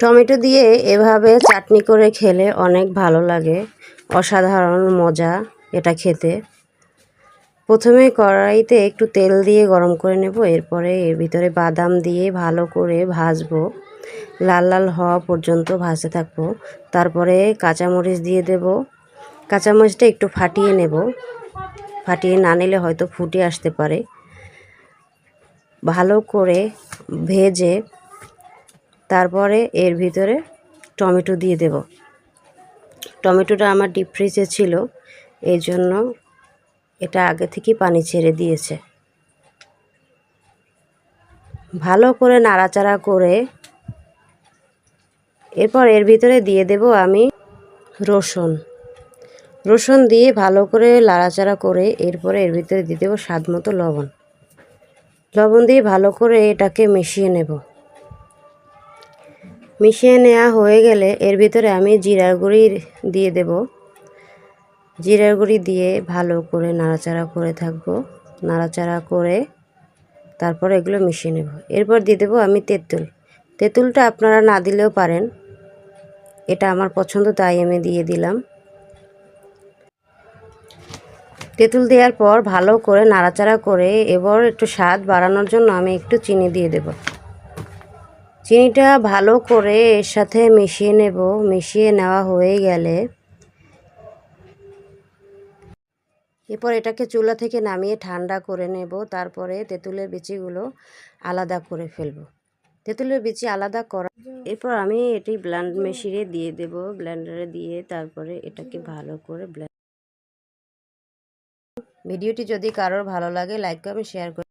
Tomato দিয়ে এভাবে চাটনি করে খেলে অনেক ভালো লাগে, অসাধারণ মজা এটা খেতে। প্রথমে কড়াইতে একটু তেল দিয়ে গরম করে নেব, এরপরে এর ভিতরে বাদাম দিয়ে ভালো করে ভাজবো, লাল লাল হওয়া পর্যন্ত ভাজতে থাকবো। তারপরে কাঁচামরিচ দিয়ে দেব, কাঁচামরিচটা একটু ফাটিয়ে নেব, ফাটিয়ে না নিলে হয়তো ফুটে আসতে পারে। ভালো করে ভেজে তারপরে এর ভিতরে টমেটো দিয়ে দেব। টমেটোটা আমার ডিপ ফ্রিজে ছিল, এই জন্য এটা আগে থেকে পানি ছেড়ে দিয়েছে। ভালো করে নাড়াচাড়া করে এরপর এর ভিতরে দিয়ে দেব আমি রসুন। রসুন দিয়ে ভালো করে নাড়াচাড়া করে এরপরে এর ভিতরে দিয়ে দেবো স্বাদ মতো লবণ। লবণ দিয়ে ভালো করে এটাকে মিশিয়ে নেব। মিশিয়ে নেওয়া হয়ে গেলে এর ভিতরে আমি জিরার গুঁড়ি দিয়ে দেব। জিরার গুঁড়ি দিয়ে ভালো করে নাড়াচাড়া করে থাকবো, নাড়াচাড়া করে তারপর এগুলো মিশিয়ে নেব। এরপর দিয়ে দেবো আমি তেঁতুল। তেঁতুলটা আপনারা না দিলেও পারেন, এটা আমার পছন্দ তাই আমি দিয়ে দিলাম। তেঁতুল দেওয়ার পর ভালো করে নাড়াচাড়া করে এবার একটু স্বাদ বাড়ানোর জন্য আমি একটু চিনি দিয়ে দেব। চিনিটা ভালো করে এর সাথে মিশিয়ে নেব। মিশিয়ে নেওয়া হয়ে গেলে এরপর এটাকে চুলা থেকে নামিয়ে ঠান্ডা করে নেব। তারপরে তেঁতুলের বিচিগুলো আলাদা করে ফেলব। তেঁতুলের বিচি আলাদা করা এরপর আমি এটি ব্লেন্ড মেশিনে দিয়ে দেব। ব্লেন্ডারে দিয়ে তারপরে এটাকে ভালো করে ভিডিওটি যদি কারোর ভালো লাগে লাইক কমেন্ট শেয়ার করে